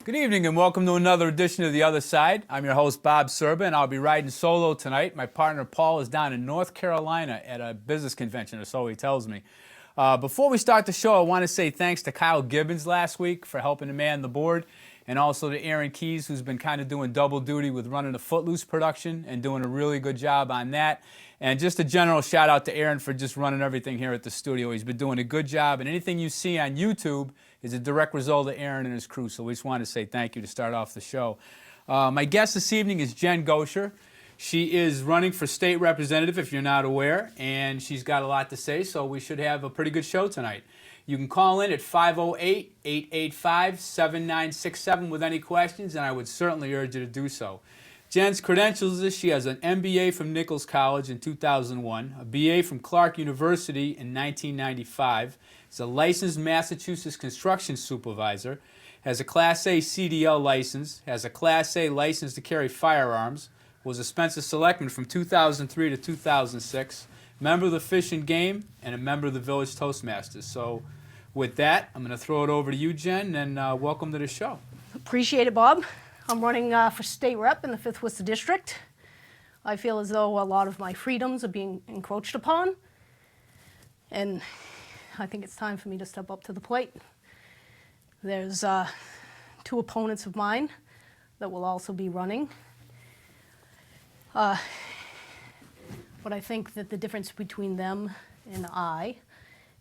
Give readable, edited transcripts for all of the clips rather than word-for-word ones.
Good evening and welcome to another edition of The Other Side. I'm your host, Bob Serba, and I'll be riding solo tonight. My partner, Paul, is down in North Carolina at a business convention, or so he tells me. Before we start the show, I want to say thanks to Kyle Gibbons last week for helping to man the board, and also to Aaron Keys, who's been kind of doing double duty with running the Footloose production and doing a really good job on that. And just a general shout out to Aaron for just running everything here at the studio. He's been doing a good job, and anything you see on YouTube is a direct result of Aaron and his crew. So we just want to say thank you to start off the show. My guest this evening is Jen Gosher. She is running for state representative, if you're not aware, and she's got a lot to say, so we should have a pretty good show tonight. You can call in at 508-885-7967 with any questions, and I would certainly urge you to do so. Jen's credentials is she has an MBA from Nichols College in 2001, a BA from Clark University in 1995, is a licensed Massachusetts construction supervisor, has a Class A CDL license, has a Class A license to carry firearms, was a Spencer Selectman from 2003 to 2006, member of the Fish and Game, and a member of the Village Toastmasters. So with that, I'm going to throw it over to you, Jen, and welcome to the show. Appreciate it, Bob. I'm running for state rep in the 5th Worcester District. I feel as though a lot of my freedoms are being encroached upon, and I think it's time for me to step up to the plate. There's two opponents of mine that will also be running. But I think that the difference between them and I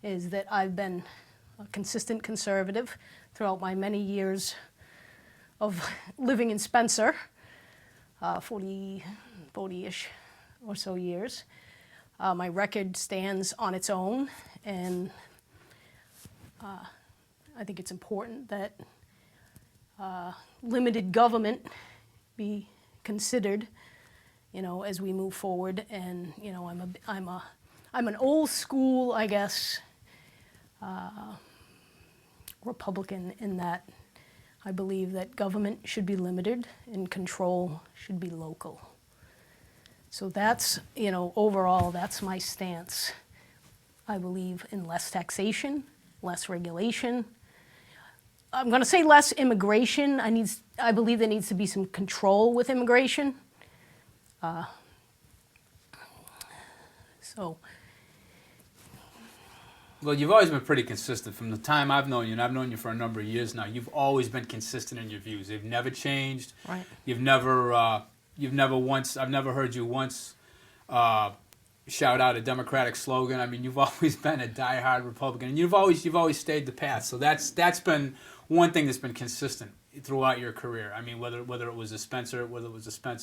is that I've been a consistent conservative throughout my many years of living in Spencer, 40-ish or so years. My record stands on its own, and I think it's important that limited government be considered, you know, as we move forward. And you know, I'm an old school, I guess, Republican in that I believe that government should be limited and control should be local. So that's, you know, overall, that's my stance. I believe in less taxation, less regulation. I'm going to say less immigration. I believe there needs to be some control with immigration. Well, you've always been pretty consistent from the time I've known you, and I've known you for a number of years now. You've always been consistent in your views. They've never changed. Right. I've never heard you once shout out a Democratic slogan. I mean, you've always been a diehard Republican, and you've always stayed the path. So that's been one thing that's been consistent throughout your career. I mean, whether it was a Spencer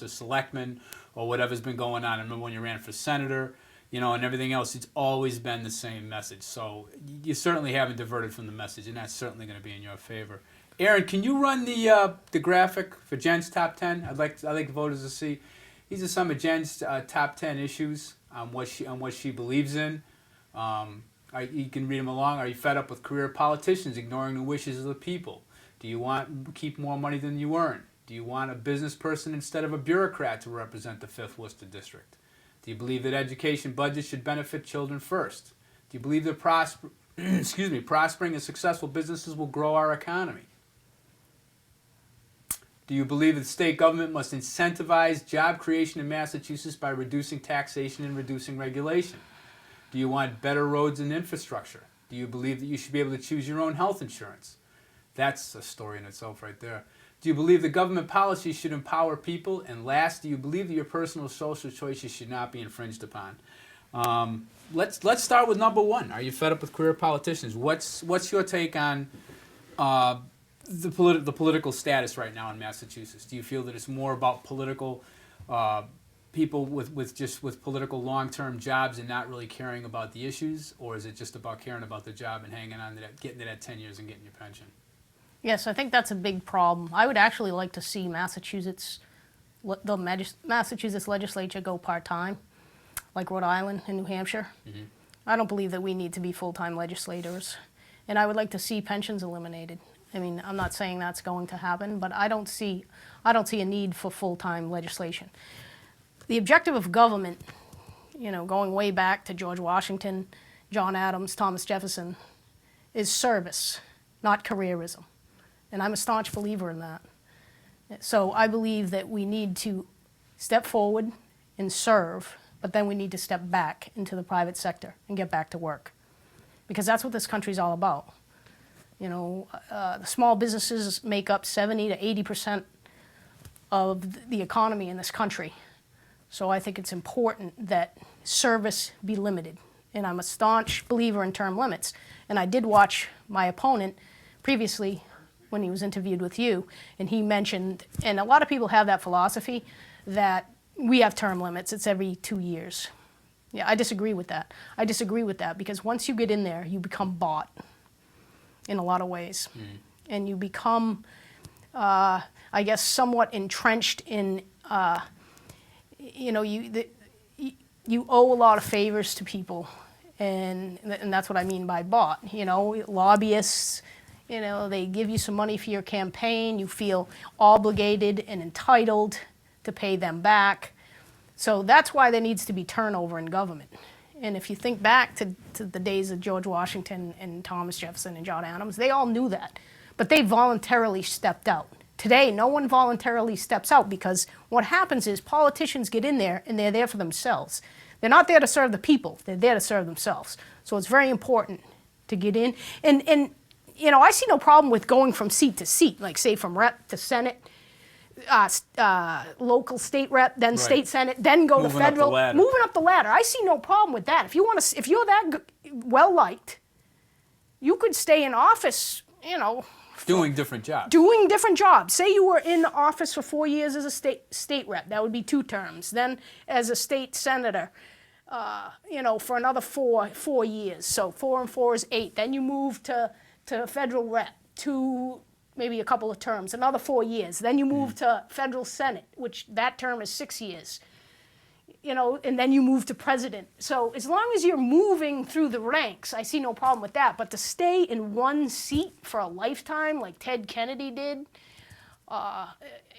Selectman, or whatever's been going on. I remember when you ran for senator, you know, and everything else, it's always been the same message. So you certainly haven't diverted from the message, and that's certainly going to be in your favor. Aaron, can you run the graphic for Jen's top 10? I'd like the voters to see. These are some of Jen's top 10 issues on what she believes in. You can read them along. Are you fed up with career politicians ignoring the wishes of the people? Do you want to keep more money than you earn? Do you want a business person instead of a bureaucrat to represent the 5th Worcester District? Do you believe that education budgets should benefit children first? Do you believe that prospering and successful businesses will grow our economy? Do you believe that state government must incentivize job creation in Massachusetts by reducing taxation and reducing regulation? Do you want better roads and infrastructure? Do you believe that you should be able to choose your own health insurance? That's a story in itself right there. Do you believe that government policy should empower people? And last, do you believe that your personal social choices should not be infringed upon? Let's start with number one. Are you fed up with career politicians? What's your take on the political status right now in Massachusetts? Do you feel that it's more about political people with political long-term jobs and not really caring about the issues, or is it just about caring about the job and hanging on to that, getting to that 10 years and getting your pension? Yes, I think that's a big problem. I would actually like to see Massachusetts legislature go part-time, like Rhode Island and New Hampshire. Mm-hmm. I don't believe that we need to be full-time legislators. And I would like to see pensions eliminated. I mean, I'm not saying that's going to happen, but I don't see a need for full-time legislation. The objective of government, you know, going way back to George Washington, John Adams, Thomas Jefferson, is service, not careerism. And I'm a staunch believer in that. So I believe that we need to step forward and serve, but then we need to step back into the private sector and get back to work. Because that's what this country's all about. You know, the small businesses make up 70 to 80% of the economy in this country. So I think it's important that service be limited. And I'm a staunch believer in term limits. And I did watch my opponent previously when he was interviewed with you, and he mentioned, and a lot of people have that philosophy, that we have term limits, it's every 2 years. Yeah, I disagree with that. I disagree with that because once you get in there, you become bought in a lot of ways. And you become, I guess, somewhat entrenched in, you know, you owe a lot of favors to people, and that's what I mean by bought. You know, lobbyists, you know, they give you some money for your campaign, you feel obligated and entitled to pay them back. So that's why there needs to be turnover in government. And if you think back to the days of George Washington and Thomas Jefferson and John Adams, they all knew that. But they voluntarily stepped out. Today, no one voluntarily steps out because what happens is politicians get in there and they're there for themselves. They're not there to serve the people, they're there to serve themselves. So it's very important to get in. And you know, I see no problem with going from seat to seat, like say from rep to Senate, local state rep, then Right. state Senate, then go Moving to up the federal. ladder. Moving up the ladder. I see no problem with that. If you want to, if you're that well liked, you could stay in office, you know, Doing different jobs. doing different jobs. Say you were in office for 4 years as a state rep, that would be 2 terms. Then as a state senator, you know, for another 4 years. So 4 and 4 is 8. Then you move to federal rep, 2, maybe a couple of terms, another 4 years. Then you move to federal Senate, which that term is 6 years. You know, and then you move to president. So as long as you're moving through the ranks, I see no problem with that. But to stay in one seat for a lifetime, like Ted Kennedy did,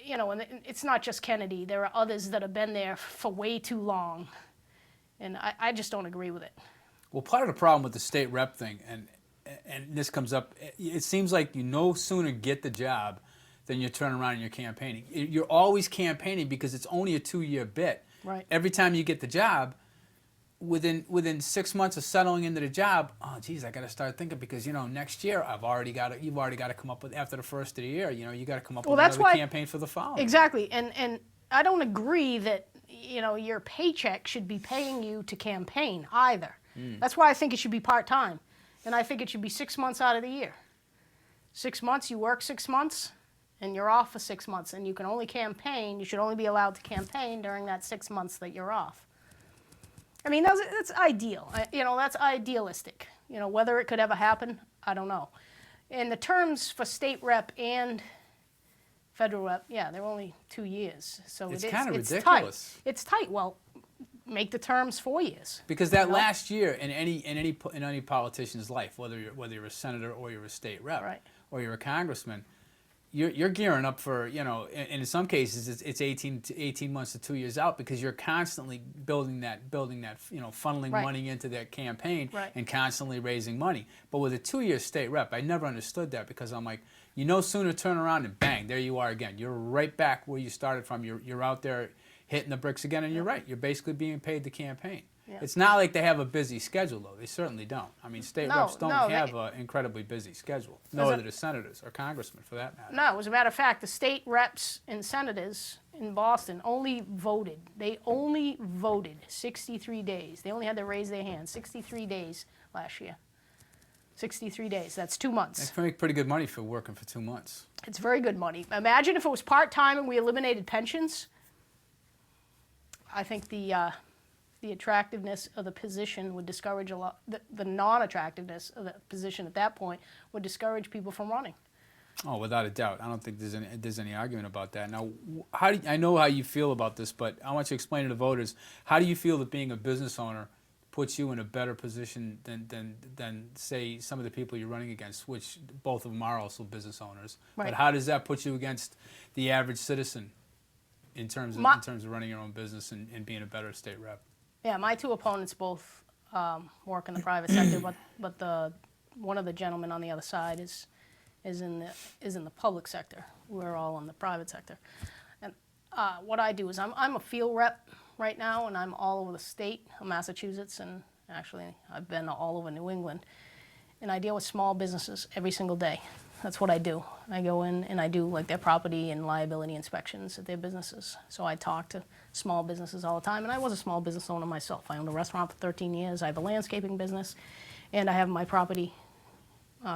you know, and it's not just Kennedy. There are others that have been there for way too long. And I just don't agree with it. Well, part of the problem with the state rep thing, and this comes up, it seems like you no sooner get the job than you turn around and you're campaigning. You're always campaigning because it's only a 2-year bit. Right. Every time you get the job, within 6 months of settling into the job, oh geez, I got to start thinking because you know next year you've already got to come up with after the first of the year. You know you got to come up with another campaign for the following. Exactly, and I don't agree that you know your paycheck should be paying you to campaign either. That's why I think it should be part-time, and I think it should be 6 months out of the year. 6 months, you work 6 months. And you're off for 6 months, and you can only campaign. You should only be allowed to campaign during that 6 months that you're off. I mean, that's ideal. You know, that's idealistic. You know, whether it could ever happen, I don't know. And the terms for state rep and federal rep, yeah, they're only 2 years. So It's it is, kind of it's ridiculous. tight. It's tight. Well, make the terms 4 years. Because that You know? last year in any politician's life, whether you're a senator or you're a state rep Right. or you're a congressman, you're gearing up for, you know, and in some cases it's 18 months to 2 years out because you're constantly building that, you know, funneling Right. money into that campaign Right. and constantly raising money. But with a 2-year state rep, I never understood that because I'm like, you no sooner turn around and bang, there you are again. You're right back where you started from. You're out there hitting the bricks again, and you're right. You're basically being paid to campaign. Yeah. It's not like they have a busy schedule, though. They certainly don't. I mean, state reps don't have an incredibly busy schedule. Nor do the senators or congressmen, for that matter. No, as a matter of fact, the state reps and senators in Boston only voted. They only voted 63 days. They only had to raise their hands 63 days last year. 63 days. That's 2 months. They make pretty good money for working for 2 months. It's very good money. Imagine if it was part-time and we eliminated pensions. I think the attractiveness of the position would discourage a lot. The non-attractiveness of the position at that point would discourage people from running. Oh, without a doubt. I don't think there's any argument about that. Now, I know how you feel about this, but I want you to explain to the voters, how do you feel that being a business owner puts you in a better position than say, some of the people you're running against, which both of them are also business owners. Right. But how does that put you against the average citizen in terms of running your own business and being a better state rep? Yeah, my 2 opponents both work in the private sector, but one of the gentlemen on the other side is is in the public sector. We're all in the private sector. And what I do is I'm a field rep right now, and I'm all over the state of Massachusetts, and actually I've been all over New England. And I deal with small businesses every single day. That's what I do. I go in and I do like their property and liability inspections at their businesses. So I talk to small businesses all the time, and I was a small business owner myself. I owned a restaurant for 13 years. I have a landscaping business, and I have my property,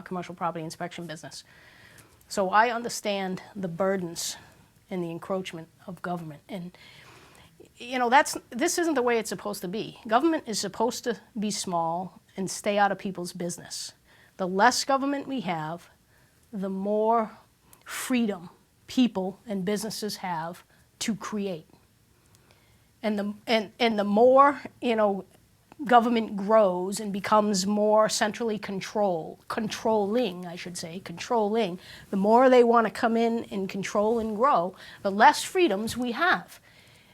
commercial property inspection business. So I understand the burdens and the encroachment of government. And you know, this isn't the way it's supposed to be. Government is supposed to be small and stay out of people's business. The less government we have, the more freedom people and businesses have to create. And the more, you know, government grows and becomes more centrally controlling, the more they want to come in and control and grow, the less freedoms we have.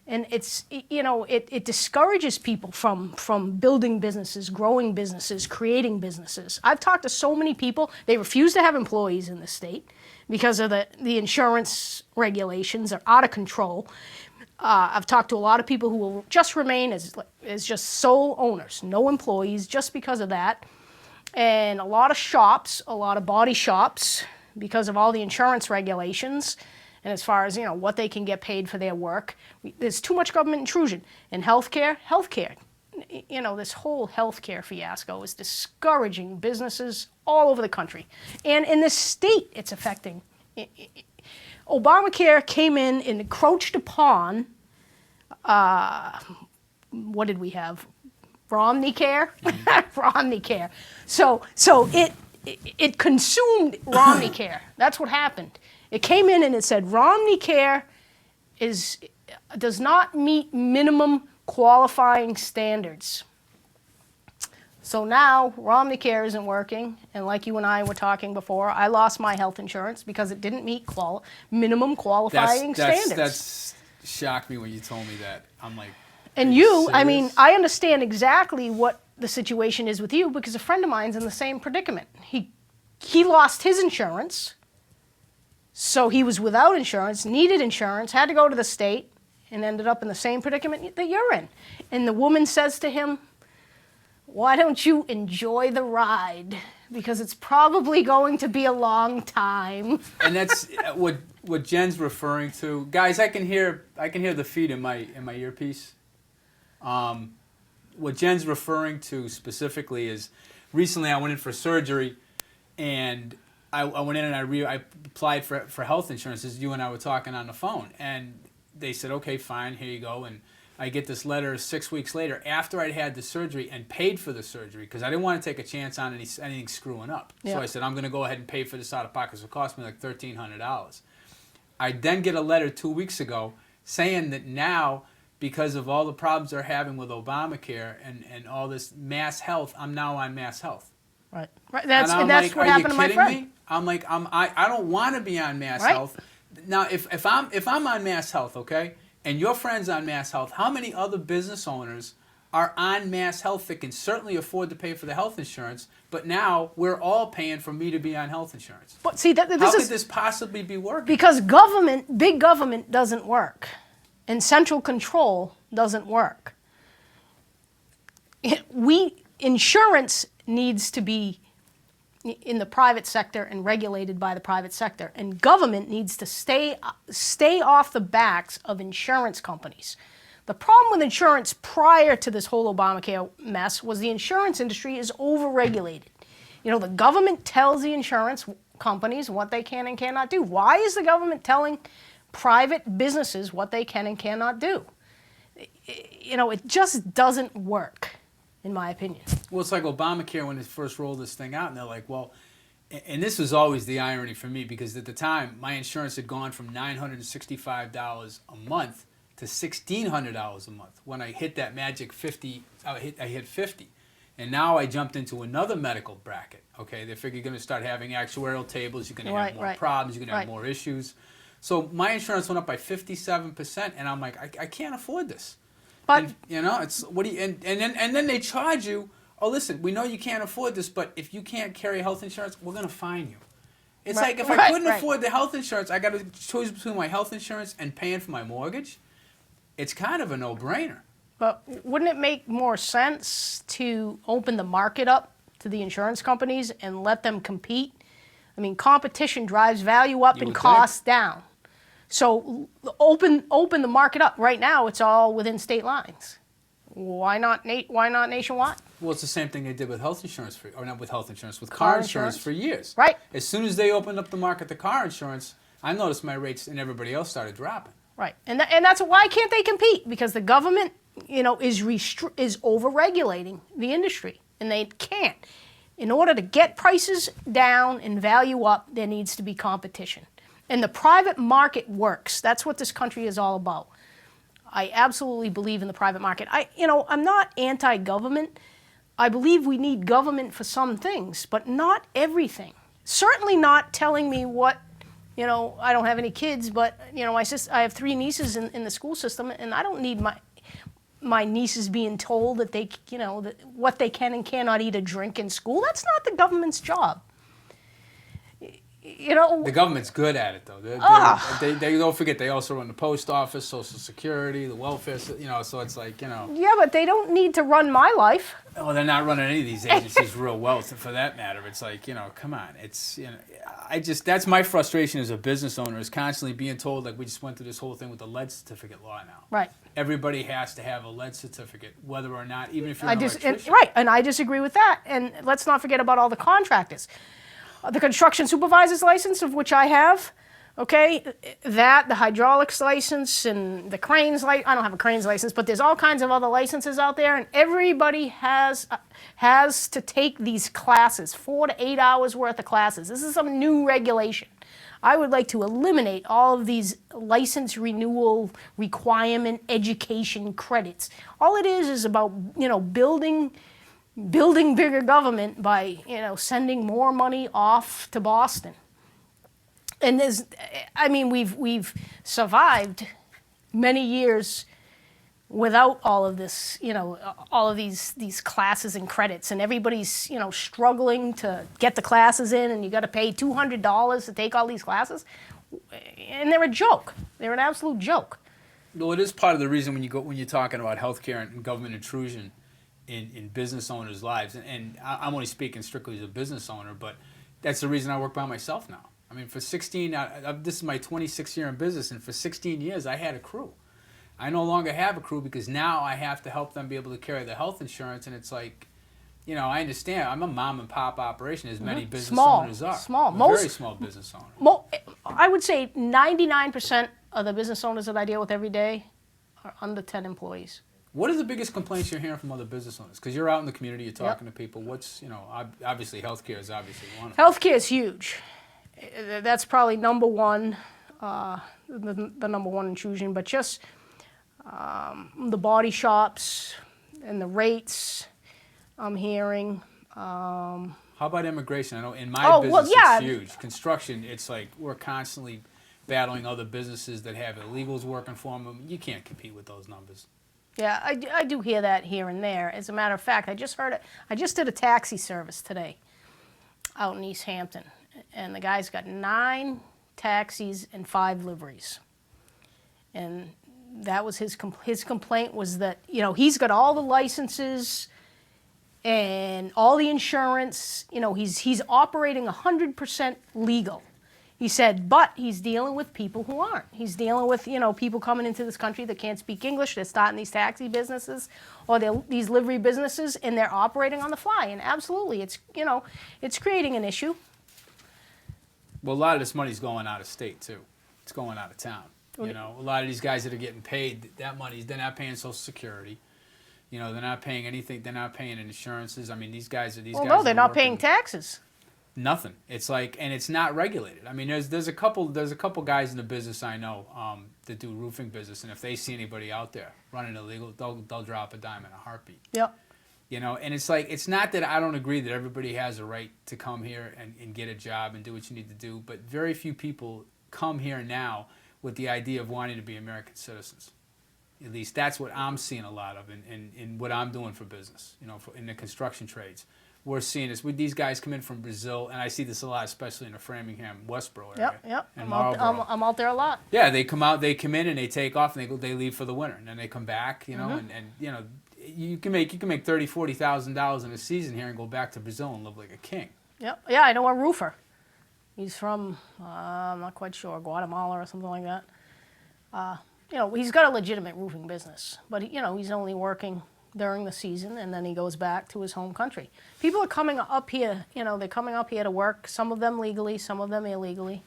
And it's, you know, it discourages people from building businesses, growing businesses, creating businesses. I've talked to so many people, they refuse to have employees in the state because of the insurance regulations are out of control. I've talked to a lot of people who will just remain as just sole owners, no employees, just because of that. And a lot of shops, a lot of body shops, because of all the insurance regulations, and as far as, you know, what they can get paid for their work, there's too much government intrusion. And healthcare, you know, this whole healthcare fiasco is discouraging businesses all over the country. And in this state, it's affecting. Obamacare came in and encroached upon, what did we have? Romneycare? Romneycare. So it consumed Romneycare. That's what happened. It came in and it said Romneycare does not meet minimum qualifying standards. So now Romneycare isn't working, and like you and I were talking before, I lost my health insurance because it didn't meet minimum qualifying standards. That's shocked me when you told me that. I'm like, and I mean, I understand exactly what the situation is with you because a friend of mine's in the same predicament. He lost his insurance. So he was without insurance, needed insurance, had to go to the state, and ended up in the same predicament that you're in. And the woman says to him, why don't you enjoy the ride? Because it's probably going to be a long time. And that's what Jen's referring to. Guys, I can hear the feed in my earpiece. What Jen's referring to specifically is recently I went in for surgery, and I went in and I applied for health insurance, as you and I were talking on the phone. And they said, okay, fine, here you go. And I get this letter 6 weeks later after I'd had the surgery and paid for the surgery because I didn't want to take a chance on anything screwing up. Yeah. So I said, I'm going to go ahead and pay for this out of pocket. So it cost me like $1,300. I then get a letter 2 weeks ago saying that now, because of all the problems they're having with Obamacare and all this Mass Health, I'm now on Mass Health. Right. That's like, what happened to my friend. Me? I'm like, I don't want to be on Mass Health. Now, if I'm on Mass Health, okay, and your friend's on Mass Health, how many other business owners are on Mass Health that can certainly afford to pay for the health insurance, but now we're all paying for me to be on health insurance? But see, how could this possibly be working? Because big government doesn't work, and central control doesn't work. Insurance needs to be in the private sector and regulated by the private sector, and government needs to stay off the backs of insurance companies. The problem with insurance prior to this whole Obamacare mess was the insurance industry is overregulated. You know, the government tells the insurance companies what they can and cannot do. Why is the government telling private businesses what they can and cannot do? You know, it just doesn't work, in my opinion. Well, it's like Obamacare when they first rolled this thing out, and they're like, well, and this was always the irony for me, because at the time, my insurance had gone from $965 a month to $1,600 a month. When I hit that magic 50, I hit 50. And now I jumped into another medical bracket, okay? They figure you're going to start having actuarial tables, you're going to have more problems, you're going to have more issues. So my insurance went up by 57%, and I'm like, I can't afford this. But and, you know, it's what do you and then they charge you. Oh, listen, we know you can't afford this, but if you can't carry health insurance, we're going to fine you. It's Right, like if I right, couldn't right. afford the health insurance, I got to choose between my health insurance and paying for my mortgage. It's kind of a no-brainer. But wouldn't it make more sense to open the market up to the insurance companies and let them compete? I mean, competition drives value up You and would think. costs down. So open the market up. Right now, it's all within state lines. Why not nationwide? Well, it's the same thing they did with health insurance, or not with health insurance, with car insurance for years. Right. As soon as they opened up the market to car insurance, I noticed my rates and everybody else started dropping. Right, and that's why can't they compete? Because the government, is over-regulating the industry, and they can't. In order to get prices down and value up, there needs to be competition, and the private market works. That's what this country is all about. I absolutely believe in the private market. I'm not anti-government. I believe we need government for some things, but not everything. Certainly not telling me what. I don't have any kids, but I have 3 nieces in the school system, and I don't need my nieces being told that what they can and cannot eat or drink in school. That's not the government's job. The government's good at it, though. They don't forget they also run the post office, Social Security, the welfare. So it's like Yeah, but they don't need to run my life. Well, they're not running any of these agencies real well, for that matter. It's like, come on. It's, that's my frustration as a business owner, is constantly being told, like we just went through this whole thing with the lead certificate law now. Right. Everybody has to have a lead certificate, whether or not, even if you're an electrician. Right, and I disagree with that. And let's not forget about all the contractors. The construction supervisor's license, of which I have, okay, the hydraulics license and the cranes license. I don't have a cranes license, but there's all kinds of other licenses out there, and everybody has to take these classes, 4 to 8 hours worth of classes. This is some new regulation. I would like to eliminate all of these license renewal requirement education credits. All it is about, building bigger government by, sending more money off to Boston. And we've survived many years without all of this, all of these classes and credits, and everybody's, struggling to get the classes in, and you got to pay $200 to take all these classes, and they're a joke. They're an absolute joke. Well, it is part of the reason when you're talking about healthcare and government intrusion in business owners' lives, and I'm only speaking strictly as a business owner, but that's the reason I work by myself now. I mean, for 16, this is my 26th year in business, and for 16 years I had a crew. I no longer have a crew because now I have to help them be able to carry the health insurance, and it's like, I understand. I'm a mom and pop operation, as many business owners are. Small. I'm a very small business owner. I would say 99% of the business owners that I deal with every day are under 10 employees. What are the biggest complaints you're hearing from other business owners? Because you're out in the community, you're talking to people. What's, obviously healthcare is obviously one of them. Healthcare is huge. That's probably number one, the number one intrusion. But just the body shops and the rates I'm hearing. How about immigration? I know in my business it's huge. Construction, it's like we're constantly battling other businesses that have illegals working for them. You can't compete with those numbers. Yeah, I do hear that here and there. As a matter of fact, I just heard it. I just did a taxi service today out in East Hampton, and the guy's got 9 taxis and 5 liveries. And that was his complaint was that, he's got all the licenses and all the insurance. He's operating 100% legal. He said, but he's dealing with people who aren't. He's dealing with, people coming into this country that can't speak English. They're starting these taxi businesses or these livery businesses, and they're operating on the fly. And absolutely, it's creating an issue. Well, a lot of this money's going out of state, too. It's going out of town. A lot of these guys that are getting paid, that money, they're not paying Social Security. They're not paying anything. They're not paying insurances. I mean, these guys are Well, no, they're not paying taxes. Nothing. It's like, and it's not regulated. I mean, there's a couple guys in the business I know that do roofing business, and if they see anybody out there running illegal, they'll drop a dime in a heartbeat. Yep. And it's like, it's not that I don't agree that everybody has a right to come here and get a job and do what you need to do, but very few people come here now with the idea of wanting to be American citizens. At least that's what I'm seeing a lot of in what I'm doing for business, in the construction trades. We're seeing this with these guys come in from Brazil, and I see this a lot, especially in the Framingham, Westboro area. Yep. And I'm out there a lot. Yeah, they come in and they take off and they leave for the winter, and then they come back, and you can make $30,000-$40,000 in a season here and go back to Brazil and live like a king. Yep. Yeah, I know a roofer. He's from I'm not quite sure, Guatemala or something like that. He's got a legitimate roofing business, but he's only working during the season, and then he goes back to his home country. People are coming up here, they're coming up here to work, some of them legally, some of them illegally.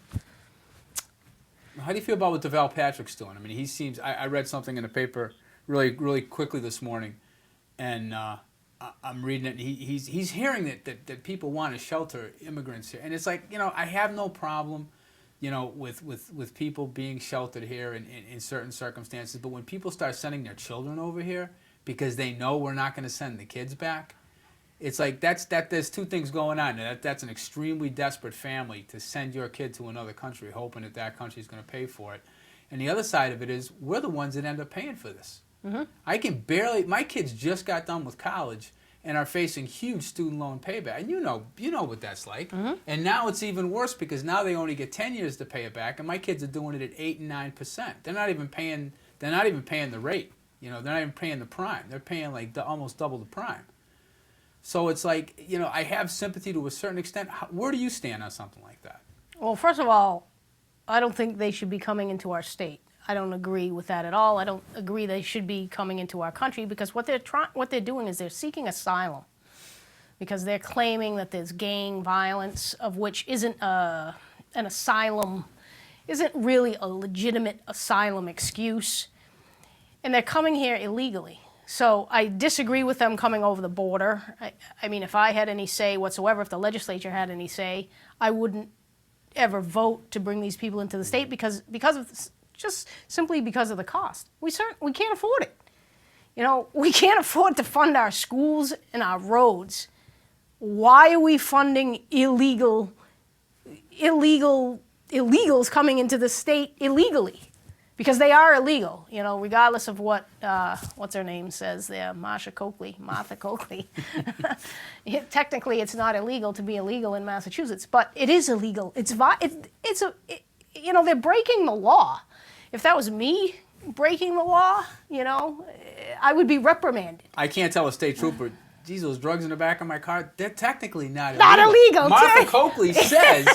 How do you feel about what DeVal Patrick's doing? I mean, he seems, I read something in the paper really, really quickly this morning, and I'm reading it, and he's hearing that people want to shelter immigrants here. And it's like, I have no problem, with people being sheltered here in certain circumstances, but when people start sending their children over here, because they know we're not going to send the kids back, it's like there's two things going on. That's an extremely desperate family to send your kid to another country, hoping that country is going to pay for it. And the other side of it is we're the ones that end up paying for this. Mm-hmm. My kids just got done with college and are facing huge student loan payback. And you know what that's like. Mm-hmm. And now it's even worse because now they only get 10 years to pay it back, and my kids are doing it at 8 and 9%. They're not even paying the rate. They're not even paying the prime. They're paying like almost double the prime. So it's like, I have sympathy to a certain extent. Where do you stand on something like that? Well, first of all, I don't think they should be coming into our state. I don't agree with that at all. I don't agree they should be coming into our country because what they're doing is they're seeking asylum because they're claiming that there's gang violence, of which isn't an asylum, isn't really a legitimate asylum excuse. And they're coming here illegally. So I disagree with them coming over the border. I mean, if I had any say whatsoever, if the legislature had any say, I wouldn't ever vote to bring these people into the state because of just simply because of the cost. We can't afford it. We can't afford to fund our schools and our roads. Why are we funding illegals coming into the state illegally? Because they are illegal, regardless of what's her name says there, Martha Coakley. Technically, it's not illegal to be illegal in Massachusetts, but it is illegal. They're breaking the law. If that was me breaking the law, I would be reprimanded. I can't tell a state trooper, geez, those drugs in the back of my car, they're technically not illegal. Not illegal. Martha Coakley says,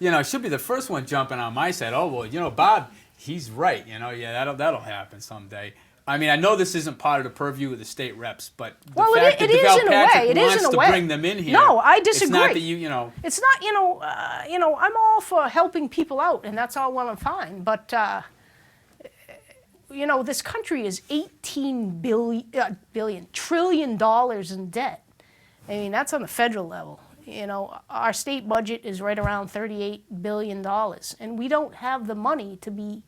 she'll be the first one jumping on my side. Oh, well, Bob, he's right, that'll happen someday. I mean, I know this isn't part of the purview of the state reps, but the fact that DeVal Patrick wants to bring them in here, no, I disagree. It's not that it's not, I'm all for helping people out, and that's all well and fine, but this country is $18 trillion in debt. I mean, that's on the federal level. Our state budget is right around $38 billion, and we don't have the money to be,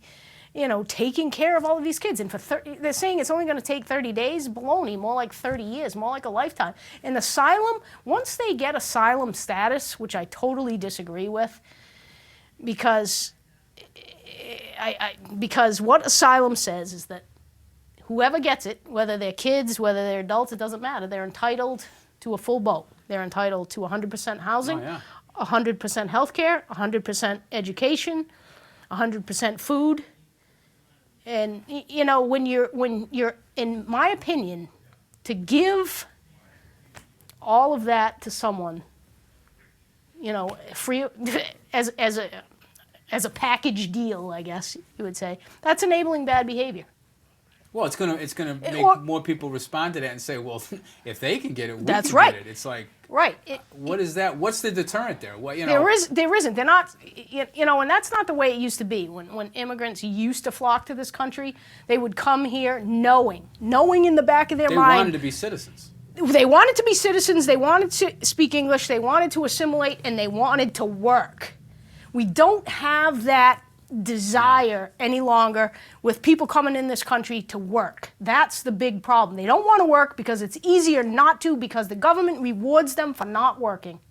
taking care of all of these kids. And they're saying it's only going to take 30 days. Baloney, more like 30 years, more like a lifetime. And asylum, once they get asylum status, which I totally disagree with, because what asylum says is that whoever gets it, whether they're kids, whether they're adults, it doesn't matter. They're entitled to a full boat. They're entitled to 100% housing, 100% health care, 100% education, 100% food. And, when you're, in my opinion, to give all of that to someone, free as a package deal, I guess you would say, that's enabling bad behavior. Well, it's gonna make more people respond to that and say, well, if they can get it, we can get it. It's like, right. What is that? What's the deterrent there? There isn't. They're not. And that's not the way it used to be. When immigrants used to flock to this country, they would come here knowing in the back of their mind. They wanted to be citizens. They wanted to be citizens. They wanted to speak English. They wanted to assimilate, and they wanted to work. We don't have that desire any longer with people coming in this country to work. That's the big problem. They don't want to work because it's easier not to, because the government rewards them for not working.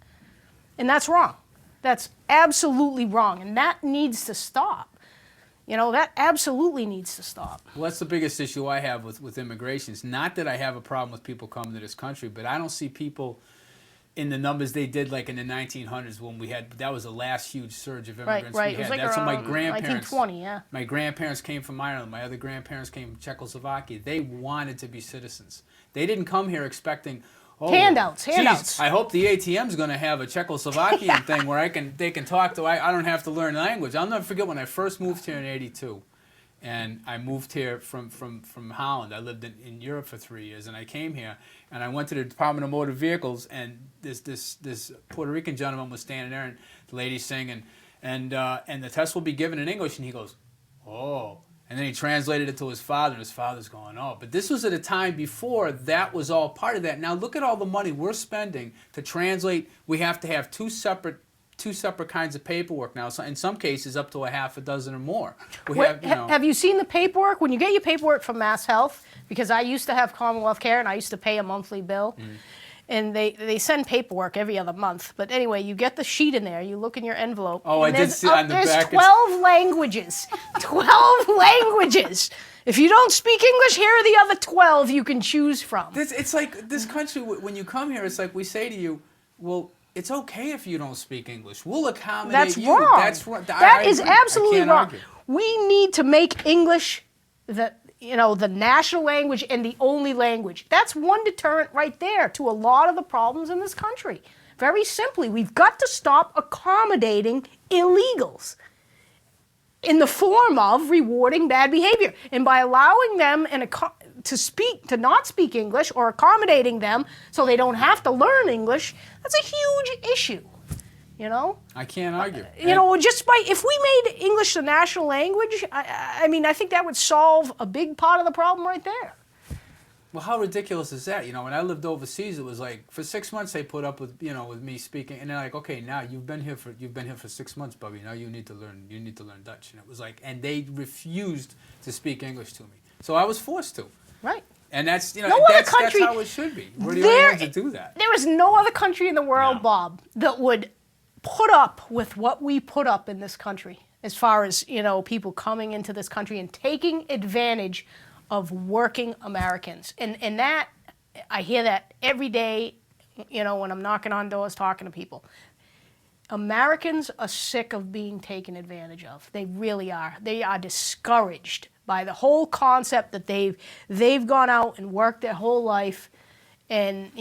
And that's wrong. That's absolutely wrong, and that needs to stop. You know, that absolutely needs to stop. Well, that's the biggest issue I have with immigration. It's not that I have a problem with people coming to this country, but I don't see people in the numbers they did like in the 1900s when we had, that was the last huge surge of immigrants Right. we It was had. like That's when my around grandparents, 1920, yeah. my grandparents came from Ireland. My other grandparents came from Czechoslovakia. They wanted to be citizens. They didn't come here expecting, oh, Handouts. geez, I hope the ATM's going to have a Czechoslovakian thing where they can talk to. I don't have to learn the language. I'll never forget when I first moved here in '82. And I moved here from Holland. I lived in Europe for 3 years, and I came here, and I went to the Department of Motor Vehicles, and this Puerto Rican gentleman was standing there, and the lady's singing, and the test will be given in English, and he goes, oh, and then he translated it to his father, and his father's going, oh. But this was at a time before that was all part of that. Now look at all the money we're spending to translate. We have to have two separate kinds of paperwork now. So in some cases, up to a half a dozen or more. Have you seen the paperwork? When you get your paperwork from Mass Health, because I used to have Commonwealth Care and I used to pay a monthly bill, and they send paperwork every other month. But anyway, you get the sheet in there, you look in your envelope. Oh, I did see on the there's back. 12 languages. 12 languages. If you don't speak English, here are the other 12 you can choose from. It's like this country, when you come here, it's like we say to you, well, it's okay if you don't speak English. We'll accommodate That's you. wrong. That's wrong. That is absolutely wrong. Argue. We need to make English the national language and the only language. That's one deterrent right there to a lot of the problems in this country. Very simply, we've got to stop accommodating illegals in the form of rewarding bad behavior. And by allowing them to not speak English or accommodating them so they don't have to learn English, that's a huge issue, you know? I can't argue. If we made English the national language, I think that would solve a big part of the problem right there. Well, how ridiculous is that? When I lived overseas, it was like for 6 months they put up with with me speaking, and they're like, okay, now you've been here for 6 months, Bubby. Now you need to learn Dutch, and it was like, and they refused to speak English to me, so I was forced to. Right. And that's No other country, that's how it should be. We're the only ones that do that. There is no other country in the world, No. Bob, that would put up with what we put up in this country, as far as people coming into this country and taking advantage of working Americans. And that, I hear that every day, when I'm knocking on doors talking to people. Americans are sick of being taken advantage of. They really are. They are discouraged by the whole concept that they've gone out and worked their whole life, and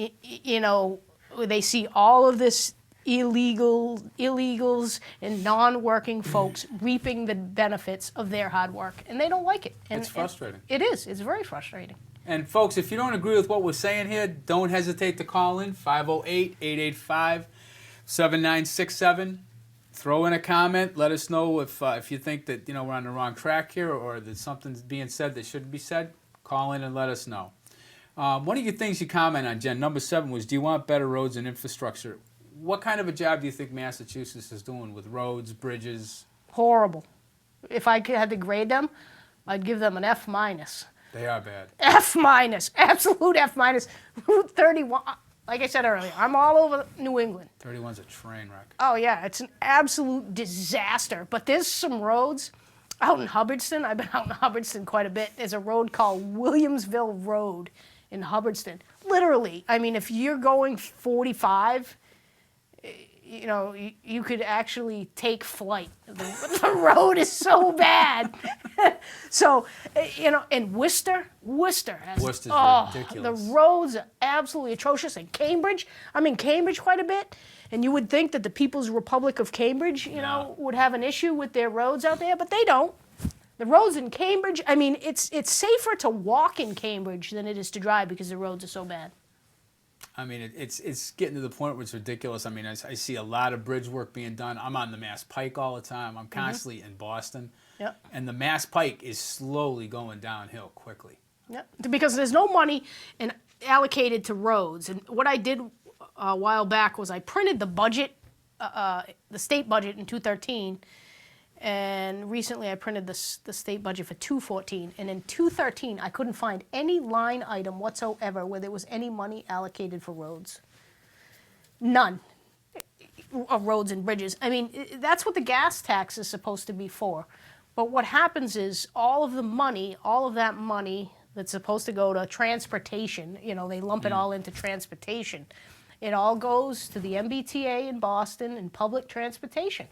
they see all of this illegals and non-working folks reaping the benefits of their hard work, and they don't like it. And it's frustrating. It is. It's very frustrating. And folks, if you don't agree with what we're saying here, don't hesitate to call in 508-885-7967. Throw in a comment. Let us know if you think that we're on the wrong track here, or that something's being said that shouldn't be said. Call in and let us know. One of your things you comment on, Jen, number 7 was, do you want better roads and infrastructure? What kind of a job do you think Massachusetts is doing with roads, bridges? Horrible. If I had to grade them, I'd give them an F-. They are bad. F-, absolute F-. Route 31. Like I said earlier, I'm all over New England. 31's a train wreck. Oh, yeah, it's an absolute disaster. But there's some roads out in Hubbardston. I've been out in Hubbardston quite a bit. There's a road called Williamsville Road in Hubbardston. Literally, if you're going 45, you could actually take flight. The road is so bad. So, and Worcester has... Worcester's ridiculous. The roads are absolutely atrocious. And Cambridge, I'm in Cambridge quite a bit, and you would think that the People's Republic of Cambridge, would have an issue with their roads out there, but they don't. The roads in Cambridge, it's safer to walk in Cambridge than it is to drive because the roads are so bad. It's getting to the point where it's ridiculous. I see a lot of bridge work being done. I'm on the Mass Pike all the time. I'm constantly in Boston. Yep. And the Mass Pike is slowly going downhill quickly. Yep. Because there's no money allocated to roads. And what I did a while back was I printed the budget, the state budget in 2013. And recently I printed the state budget for 2014. And in 2013, I couldn't find any line item whatsoever where there was any money allocated for roads. None. Of roads and bridges. That's what the gas tax is supposed to be for. But what happens is all of that money that's supposed to go to transportation, they lump it all into transportation. It all goes to the MBTA in Boston and public transportation.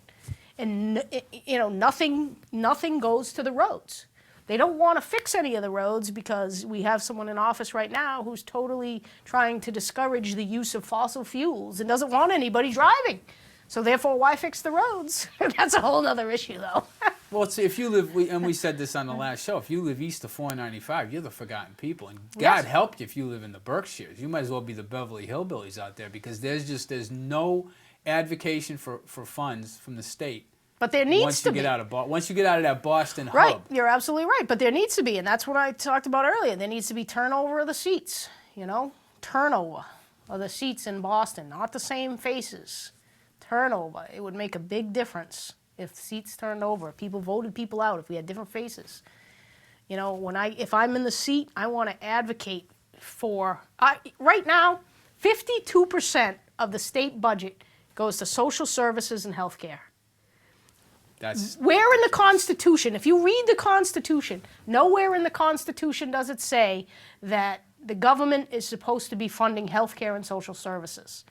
And, nothing goes to the roads. They don't want to fix any of the roads because we have someone in office right now who's totally trying to discourage the use of fossil fuels and doesn't want anybody driving. So therefore, why fix the roads? That's a whole other issue, though. Well, see, if you live, and we said this on the last show, if you live east of 495, you're the forgotten people. And God help you if you live in the Berkshires. You might as well be the Beverly Hillbillies out there because there's no advocacy for funds from the state. But there needs to be. Once you get out of that Boston hub. Right, you're absolutely right. But there needs to be, and that's what I talked about earlier. There needs to be turnover of the seats, turnover of the seats in Boston, not the same faces. Turnover. It would make a big difference if seats turned over, if people voted people out, if we had different faces. If I'm in the seat, I want to advocate for. Right now, 52% of the state budget goes to social services and health care. Where in the Constitution, if you read the Constitution, nowhere in the Constitution does it say that the government is supposed to be funding health care and social services.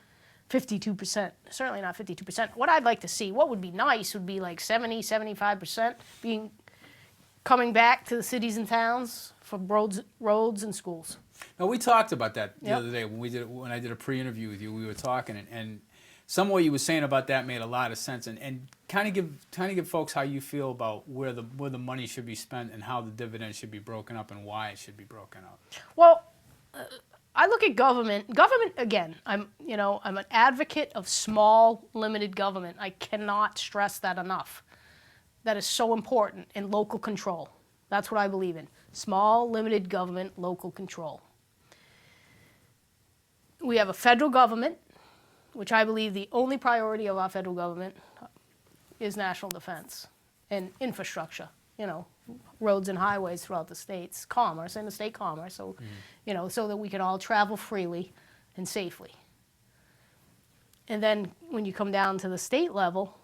52%, certainly not 52%. What I'd like to see, what would be nice, would be like 70, 75% coming back to the cities and towns for roads and schools. Now, we talked about that the other day when I did a pre-interview with you. We were talking, and some of what you were saying about that made a lot of sense. And kind of give folks how you feel about where the money should be spent and how the dividend should be broken up and why it should be broken up. Well, I look at government. Government, again, I'm an advocate of small, limited government. I cannot stress that enough. That is so important in local control. That's what I believe in. Small, limited government, local control. We have a federal government, which I believe the only priority of our federal government is national defense and infrastructure, roads and highways throughout the states, commerce, interstate commerce, so, so that we can all travel freely and safely. And then when you come down to the state level,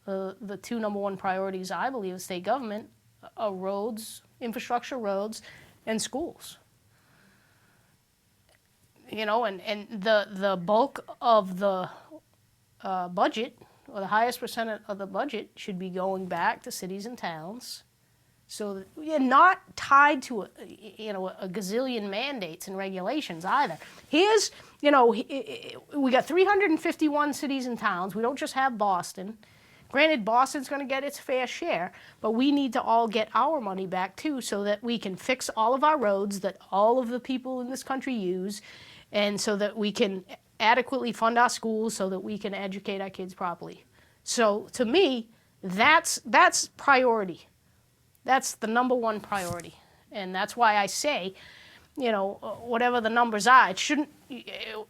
the two number one priorities, I believe, of state government are roads, infrastructure, roads, and schools. And the bulk of the budget, or the highest percent of the budget, should be going back to cities and towns. So that we're not tied to a gazillion mandates and regulations either. Here's, we got 351 cities and towns. We don't just have Boston. Granted, Boston's going to get its fair share, but we need to all get our money back too so that we can fix all of our roads that all of the people in this country use, and so that we can adequately fund our schools so that we can educate our kids properly. So to me, that's priority. That's the number one priority. And that's why I say, whatever the numbers are, it shouldn't,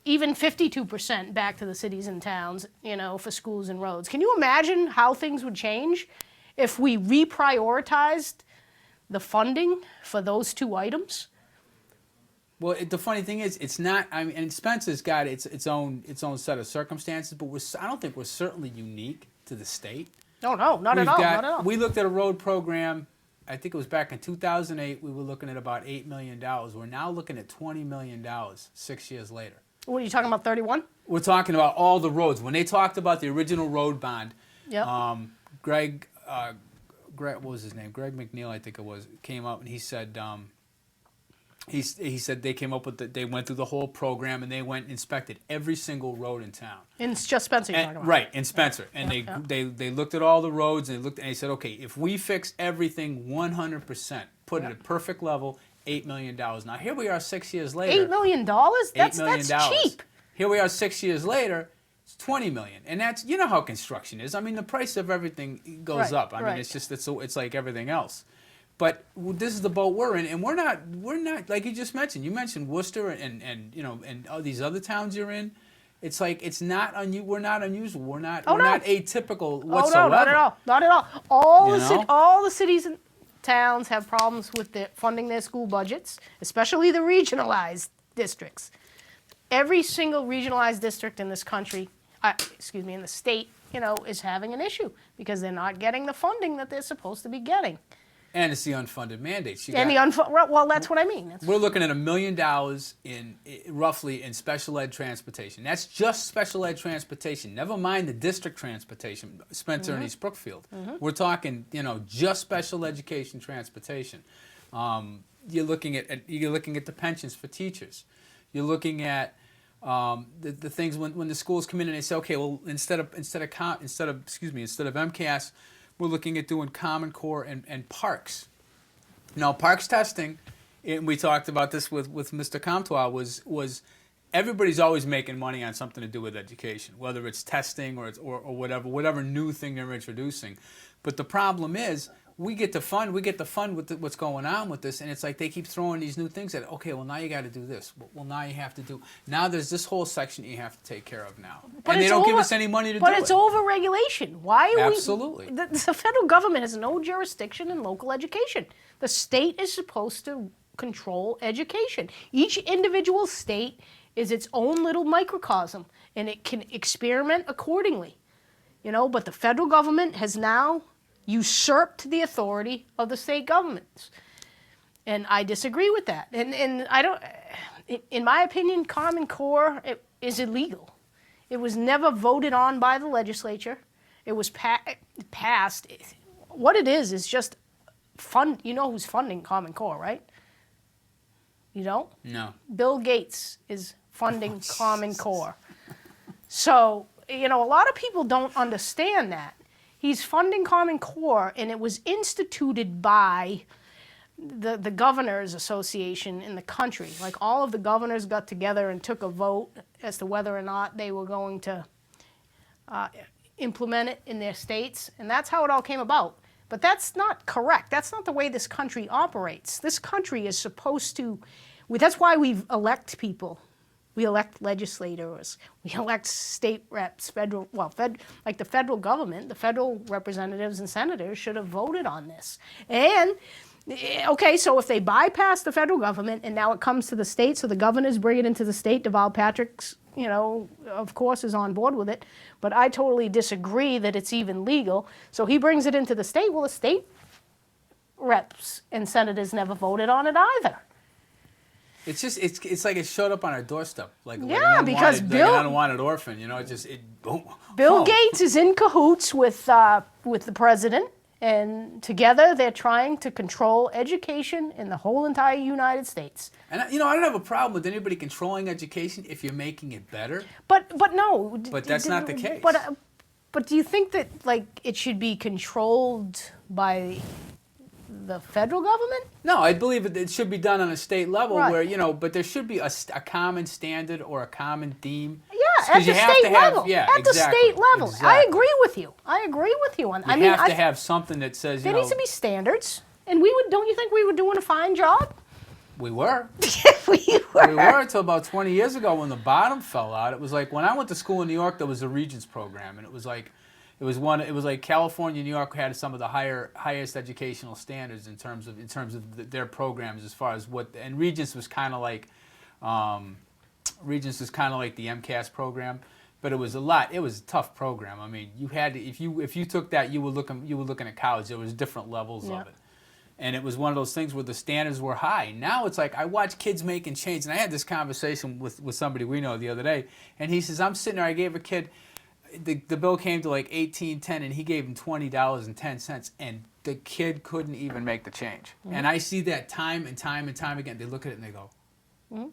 even 52% back to the cities and towns, for schools and roads. Can you imagine how things would change if we reprioritized the funding for those two items? Well, the funny thing is, it's not. And Spencer's got its own set of circumstances, but I don't think we're certainly unique to the state. No, not at all. We looked at a road program. I think it was back in 2008. We were looking at about $8 million. We're now looking at $20 million 6 years later. What are you talking about? 31? We're talking about all the roads. When they talked about the original road bond, Greg, what was his name? Greg McNeil, I think it was, came up and he said. He said they came up with they went through the whole program and they went and inspected every single road in town. In just Spencer, you're talking about. Right, in Spencer. And they looked at all the roads and they said, okay, if we fix everything 100%, put it at perfect level, $8 million. Now here we are 6 years later. $8 million? That's cheap. Here we are 6 years later. It's $20 million, and that's how construction is. I mean, the price of everything goes up. I mean, it's just it's like everything else. But this is the boat we're in, and we're not like you just mentioned. You mentioned Worcester and all these other towns you're in. It's like we're not unusual. We're not atypical whatsoever. Oh no, not at all. All the cities and towns have problems with funding their school budgets, especially the regionalized districts. Every single regionalized district in this country, in the state, is having an issue because they're not getting the funding that they're supposed to be getting. And it's the unfunded mandates. Well, that's what I mean. We're looking at $1 million roughly in special ed transportation. That's just special ed transportation. Never mind the district transportation, Spencer and East Brookfield. We're talking, just special education transportation. You're looking at the pensions for teachers. You're looking at the things when the schools come in and they say, okay, well, instead of MCAS, we're looking at doing Common Core and parks. Now, parks testing, and we talked about this with Mr. Comtois, was everybody's always making money on something to do with education, whether it's testing or whatever new thing they're introducing. But the problem is, we get the fun with what's going on with this, and it's like they keep throwing these new things at it. Okay, well, now you got to do this. Well, now you have to do. Now there's this whole section that you have to take care of now, and they don't give us any money to do it. But it's over-regulation. Why are Absolutely. The federal government has no jurisdiction in local education. The state is supposed to control education. Each individual state is its own little microcosm, and it can experiment accordingly. But the federal government has now usurped the authority of the state governments, and I disagree with that. And I don't. In my opinion, Common Core is illegal. It was never voted on by the legislature. It was passed. What it is just fund. You know who's funding Common Core, right? You don't? No. Bill Gates is funding Common Core. So a lot of people don't understand that. He's funding Common Core, and it was instituted by the Governors Association in the country. Like, all of the governors got together and took a vote as to whether or not they were going to implement it in their states, and that's how it all came about. But that's not correct. That's not the way this country operates. This country is supposed to. That's why we elect people. We elect legislators. We elect state reps, like the federal government, the federal representatives and senators should have voted on this. And, okay, so if they bypass the federal government and now it comes to the state, so the governors bring it into the state, Deval Patrick's, of course, is on board with it. But I totally disagree that it's even legal. So he brings it into the state. Well, the state reps and senators never voted on it either. It's just it's like it showed up on our doorstep, because Bill, an unwanted orphan, Bill Gates is in cahoots with the president, and together they're trying to control education in the whole entire United States. And I don't have a problem with anybody controlling education if you're making it better. But no. But that's not the case. But do you think that it should be controlled by the federal government? No, I believe it should be done on a state level, right, where but there should be a common standard or a common theme. Yeah, at the state level. At the state level, exactly. I agree with you. on. You have to have something that says there needs to be standards, and we would. Don't you think we were doing a fine job? We were. we were. We were until about 20 years ago when the bottom fell out. It was like when I went to school in New York, there was a Regents program, and it was like California, New York had some of the highest educational standards in terms of their programs as far as and Regents was kind of like the MCAS program, but it was a tough program. I mean, you had to, if you took that, you were looking at college. There was different levels of it. And it was one of those things where the standards were high. Now it's like I watch kids making change, and I had this conversation with somebody we know the other day, and he says, I'm sitting there, I gave a kid the bill came to like $18.10, and he gave him $20.10, and the kid couldn't even make the change. Mm-hmm. And I see that time and time and time again. They look at it and they go, what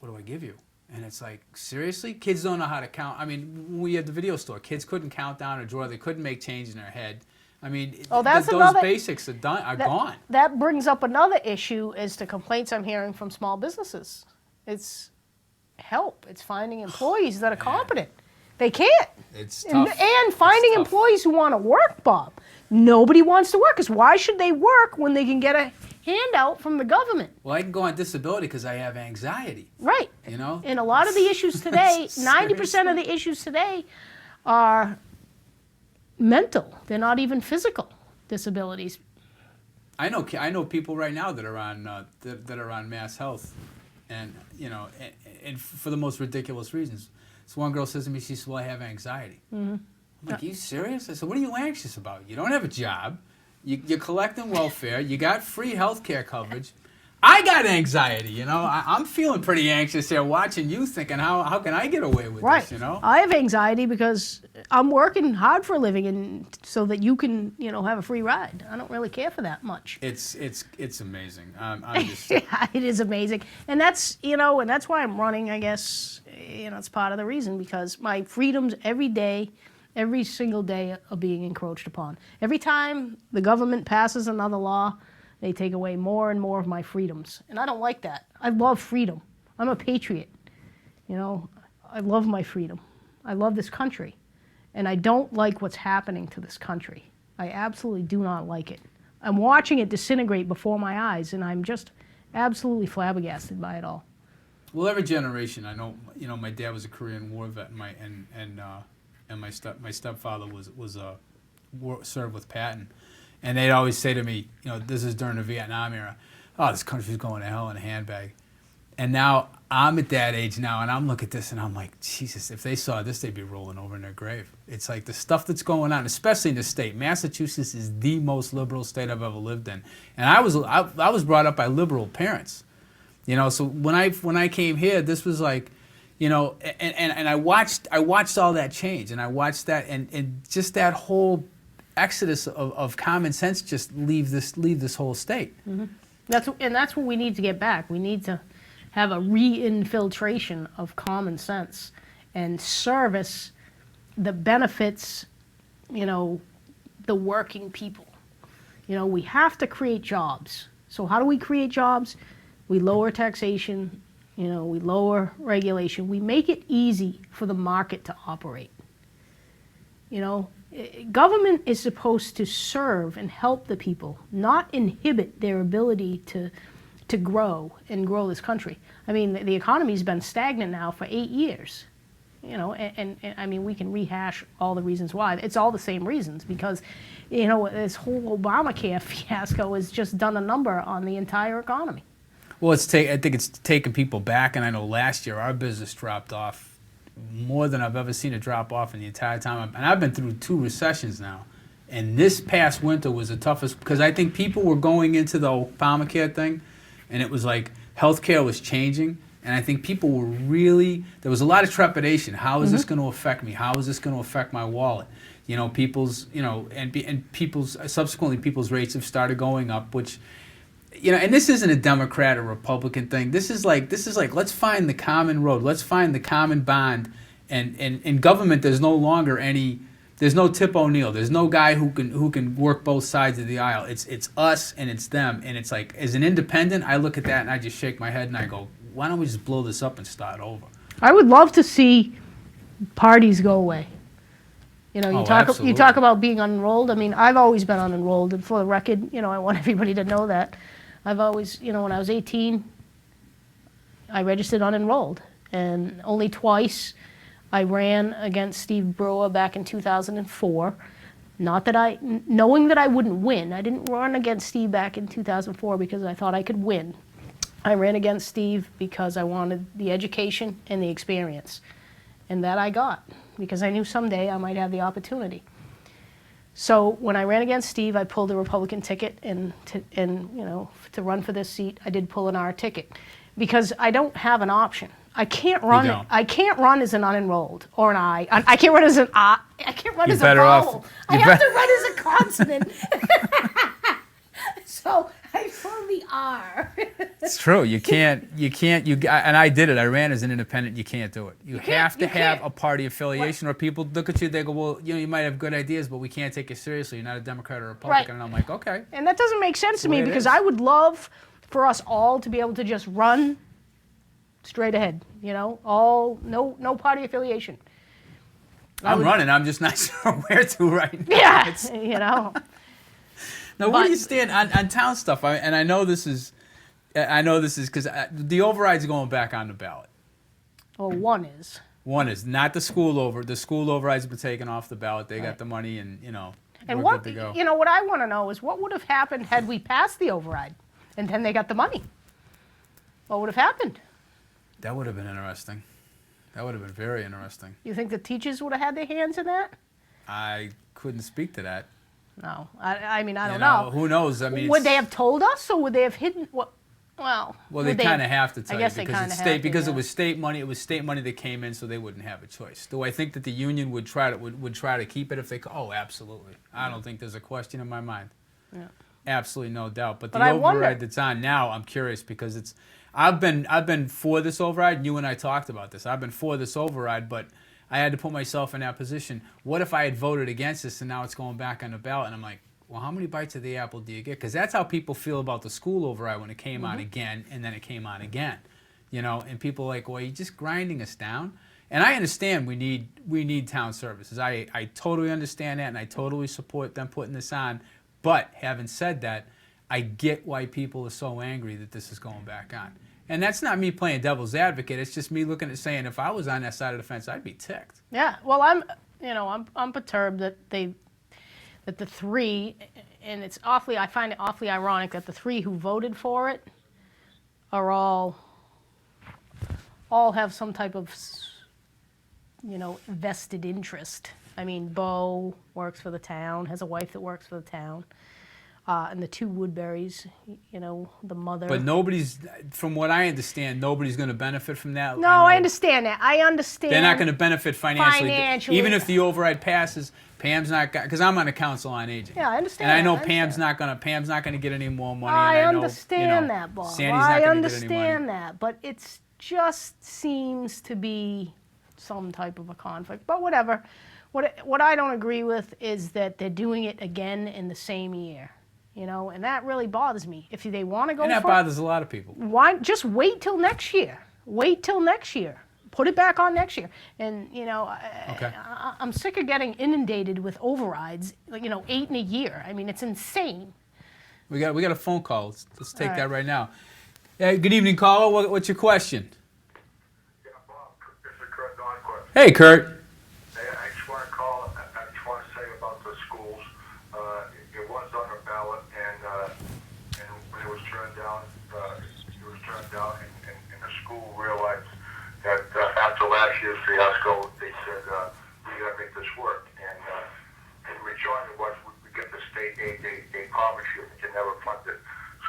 do I give you? And it's like, seriously? Kids don't know how to count. I mean, when we had the video store, kids couldn't count down or draw. They couldn't make change in their head. I mean, those basics are gone. That brings up another issue as to complaints I'm hearing from small businesses. It's help. It's finding employees that are competent. They can't. It's tough. And finding employees who want to work, Bob. Nobody wants to work, because why should they work when they can get a handout from the government? Well, I can go on disability because I have anxiety. Right. And a lot of the issues today, 90% of the issues today are mental. They're not even physical disabilities. I know people right now that are on Mass Health, and and for the most ridiculous reasons. So one girl says to me, she says, well, I have anxiety. Mm-hmm. I'm like, are you serious? I said, what are you anxious about? You don't have a job. You're collecting welfare. You got free health care coverage. I got anxiety, you know. I'm feeling pretty anxious here watching you thinking, how can I get away with Right. this, you know? I have anxiety because I'm working hard for a living and so that you can, have a free ride. I don't really care for that much. It's amazing. I'm just, Yeah, it is amazing. And that's, and that's why I'm running, I guess. It's part of the reason because my freedoms every day, every single day are being encroached upon. Every time the government passes another law, they take away more and more of my freedoms. And I don't like that. I love freedom. I'm a patriot. I love my freedom. I love this country. And I don't like what's happening to this country. I absolutely do not like it. I'm watching it disintegrate before my eyes, and I'm just absolutely flabbergasted by it all. well, every generation. I know, my dad was a Korean War vet, and my stepfather was served with Patton, and they'd always say to me, this is during the Vietnam era. Oh, this country's going to hell in a handbag. And now I'm at that age now, and I'm looking at this, and I'm like, Jesus, if they saw this, they'd be rolling over in their grave. It's like the stuff that's going on, especially in the state. Massachusetts is the most liberal state I've ever lived in, and I was brought up by liberal parents, So when I came here, this was like, and I watched all that change, and I watched that, and just that whole exodus of common sense just leave this whole state. Mm-hmm. That's what we need to get back. We need to have a re-infiltration of common sense and service that benefits, the working people. We have to create jobs. So how do we create jobs? We lower taxation, we lower regulation. We make it easy for the market to operate. Government is supposed to serve and help the people, not inhibit their ability to grow and grow this country. I mean, the economy's been stagnant now for 8 years. And I mean, we can rehash all the reasons why. It's all the same reasons because, this whole Obamacare fiasco has just done a number on the entire economy. Well, I think it's taken people back, and I know last year our business dropped off more than I've ever seen it drop off in the entire time. And I've been through 2 recessions now. And this past winter was the toughest because I think people were going into the Obamacare thing, and it was like healthcare was changing. And I think people were there was a lot of trepidation. How is this going to affect me? How is this going to affect my wallet? Subsequently people's rates have started going up, which, and this isn't a Democrat or Republican thing. This is like let's find the common road. Let's find the common bond. And in government, there's no Tip O'Neill. There's no guy who can work both sides of the aisle. It's us and it's them. And it's like, as an independent, I look at that and I just shake my head and I go, why don't we just blow this up and start over? I would love to see parties go away. You talk about being unenrolled. I mean, I've always been unenrolled, and for the record, I want everybody to know that. I've always, when I was 18, I registered unenrolled, and only twice I ran against Steve Brewer back in 2004. Knowing that I wouldn't win, I didn't run against Steve back in 2004 because I thought I could win. I ran against Steve because I wanted the education and the experience, and that I got because I knew someday I might have the opportunity. So when I ran against Steve, I pulled a Republican ticket, and to run for this seat, I did pull an R ticket because I don't have an option. I can't run. I can't run as an unenrolled or an I. I can't run as an I. I can't run as a vowel. I have to run as a consonant. So I pulled the R. It's true. You can't. And I did it. I ran as an independent. You can't do it. You have to have a party affiliation, or people look at you. They go, well, you might have good ideas, but we can't take you seriously. You're not a Democrat or a Republican. Right. And I'm like, okay. And that doesn't make sense to me because I would love for us all to be able to just run straight ahead. No party affiliation. I'm running. I'm just not sure where to right now. Yeah, Now, where do you stand on town stuff? I know this is because the override's going back on the ballot. Well, one is. One is not the school over. The school override's been taken off the ballot. They got the money, and And we're good to go. What I want to know is what would have happened had we passed the override, and then they got the money. What would have happened? That would have been interesting. That would have been very interesting. You think the teachers would have had their hands in that? I couldn't speak to that. No. I mean, I You don't know, know. who knows? I mean, Would it's- they have told us, or would they have hidden? Well, Well, they would kind of have to tell I guess you they because kind it's of state have to, because it yeah. was state money. It was state money that came in, so they wouldn't have a choice. Do I think that the union would try to would try to keep it if they could? Oh, absolutely. I don't think there's a question in my mind. Yeah. Absolutely no doubt. But But the I override wonder- that's on now, I'm curious because it's I've been for this override, and you and I talked about this. I've been for this override, but I had to put myself in that position. What if I had voted against this and now it's going back on the ballot? And I'm like, well, how many bites of the apple do you get? Because that's how people feel about the school override when it came on again, and then it came on again. You know, and people are like, well, you're just grinding us down. And I understand we need town services. I totally understand that, and I totally support them putting this on. But having said that, I get why people are so angry that this is going back on. And that's not me playing devil's advocate. It's just me looking at saying if I was on that side of the fence, I'd be ticked. Yeah. Well, I'm perturbed that the three, and I find it awfully ironic that the three who voted for it are all have some type of, vested interest. I mean, Bo works for the town, has a wife that works for the town, and the two Woodburys, the mother. But nobody's, from what I understand, nobody's going to benefit from that. No, I understand that. I understand. They're not going to benefit financially. Financially. Even if the override passes, Pam's not because I'm on the council on aging. Yeah, I understand And I know that. I Pam's understand. not going to get any more money. I and I know, understand that, Bob. Sandy's not I going to get any money. understand that, but it just seems to be some type of a conflict. But whatever. What I don't agree with is that they're doing it again in the same year, and that really bothers me. If they want to go And that for bothers a lot of people. why just wait till next year? Wait till next year. Put it back on next year. And Okay. I'm sick of getting inundated with overrides. 8 in a year. I mean, it's insane. We got a phone call. Let's take All that right. right now. Hey, good evening, caller. What's your question? Yeah, Bob, this is Kurt Donquist. Hey, Kurt. Hey, I just want to call, I just want to say about the schools. It was on the ballot, and when it was turned down, and the school realized that after last year's fiasco, they said, we got to make this work. And the majority was, we get the state aid, they promise you that you never fund it.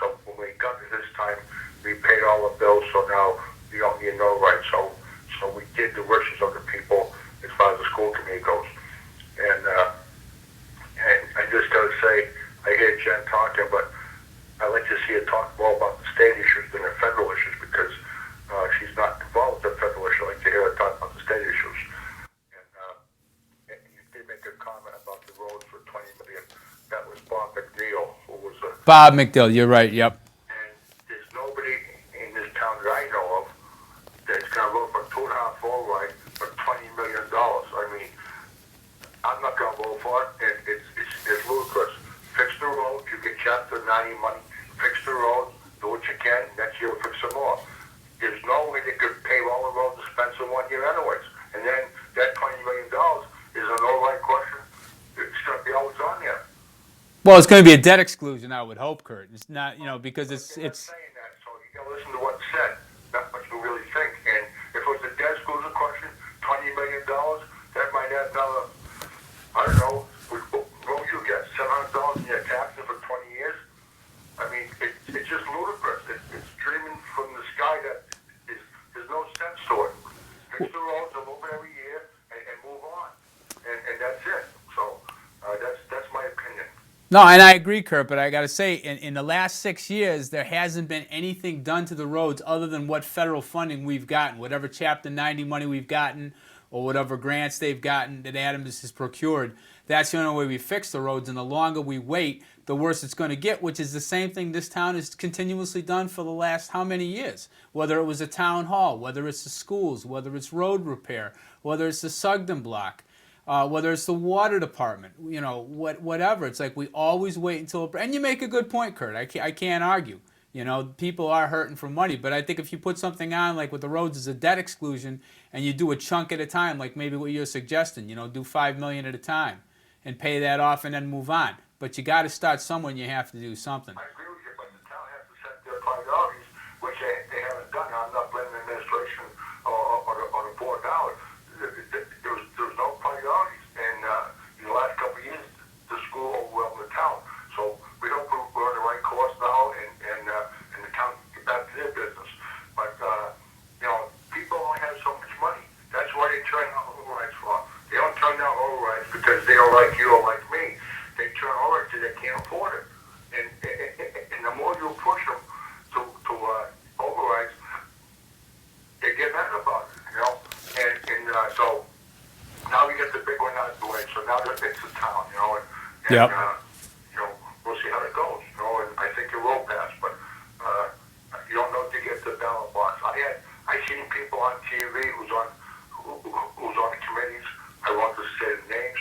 So when we got to this time, we paid all the bills, so now we don't need no right. So we did the wishes of the people as far as the school committee goes. And I just got to say, I hear Jen talking, but I'd like to see her talk more about the state issues than the federal issues because she's not involved with the federal issue. I'd like to hear her talk about the state issues. And you did make a comment about the roads for $20 million. That was Bob McNeil, who was a Bob McDill. You're right. Yep. and there's nobody in this town that I know of that's going to vote for 2.5 override for $20 million. I mean, I'm not going to vote for it, and it's ludicrous. Fix the road, you get Chapter 90 money, fix the road, do what you can, next year we'll fix some more. There's no way they could pave all the roads expensive 1 year anyways. And then that $20 million is an override question. It's going to be always on there. Well, it's going to be a debt exclusion, I would hope, Kurt. It's not, because They're not it's. saying that, so you gotta listen to what's said, not what you really think. And if it was a debt exclusion question, $20 million, that might add another, I don't know, what would you get, $700 in your taxes for 20 years? I mean, it's just ludicrous. It's dreaming from the sky that there's no sense to it. Fix the roads a little bit every year and move on. And that's it. So that's my opinion. No, and I agree, Kurt, but I got to say, in the last 6 years, there hasn't been anything done to the roads other than what federal funding we've gotten, whatever Chapter 90 money we've gotten, or whatever grants they've gotten that Adams has procured. That's the only way we fix the roads, and the longer we wait, the worse it's going to get, which is the same thing this town has continuously done for the last how many years? Whether it was a town hall, whether it's the schools, whether it's road repair, whether it's the Sugden block. Whether it's the water department, whatever. It's like we always wait until, and you make a good point, Kurt. I can't argue. People are hurting for money, but I think if you put something on, like with the roads as a debt exclusion, and you do a chunk at a time, like maybe what you're suggesting, do $5 million at a time, and pay that off and then move on. But you got to start somewhere, and you have to do something. I agree with you, but the town has to set their priorities, which they haven't done. I'm not blaming the administration or the board now. There was no priorities, and in the last couple of years, the school overwhelmed the like you or like me, they turn over because they can't afford it. And the more you push them to overrides, they get mad about it, you know. So now we get the big one out of the way. So now it's the town, you know. Yep. You know, we'll see how it goes, you know. And I think it will pass, but you don't know to get the ballot box. I seen people on TV who's on the committees. I won't just say the names.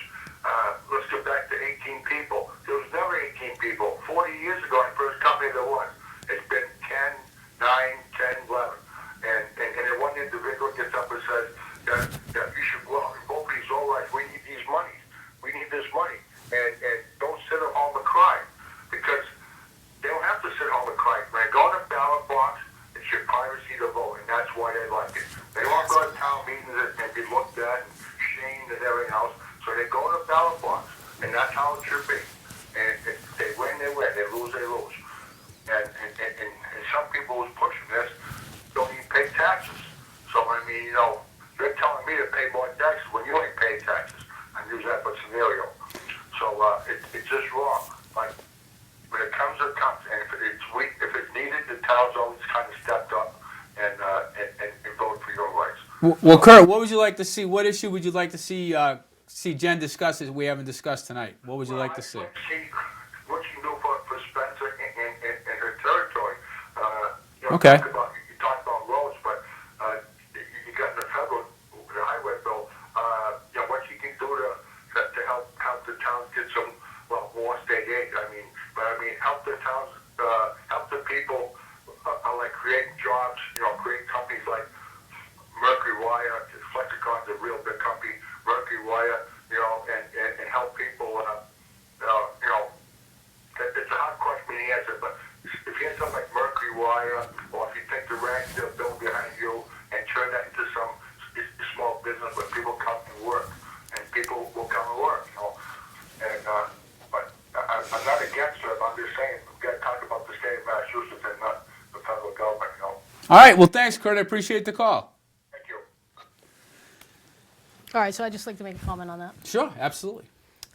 Let's go back to 18 people. There was never 18 people. 40 years ago, the first company there was. It's been 10, 9, 10, 11. And then one individual gets up and says that you should go out and vote for these overrides. We need these monies. We need this money. And don't sit at home and cry. Because they don't have to sit home and cry. When they go in the ballot box, it's your privacy to vote. And that's why they like it. They won't go to town meetings and be looked at and shamed and everything else. So they go in the ballot box. And that's how it should be. And if they win, they win. They lose, they lose. And some people who's pushing this don't even pay taxes. So, I mean, you know, you're telling me to pay more taxes when you ain't paying taxes. I'm using that for scenario. So it's just wrong. But when it comes, it comes. And if it's weak, if it's needed, the town's always kind of stepped up and voted for your rights. Well, Kurt, what would you like to see? What issue would you like to see Jen discuss that we haven't discussed tonight? What would you like to see? I'd like to see what you can do for Spencer and her territory. You know, Okay. You talk about roads, but you got in the federal, the highway bill, you know, what you can do to help the towns get some, well, more state aid. I mean, help the towns, help the people, like create jobs, you know, create companies like Mercury Wire. Flexicon's a real big company. Mercury Wire, you know, and help people, you know, it's a hard question to answer, but if you have something like Mercury Wire, or if you take the Ragsdale bill behind you and turn that into some small business where people come and work, and people will come and work, you know. And, but I'm not against it, I'm just saying, we've got to talk about the state of Massachusetts and not the federal government, you know. All right. Well, thanks, Kurt. I appreciate the call. Thank you. All right, so I'd just like to make a comment on that. Sure. Absolutely.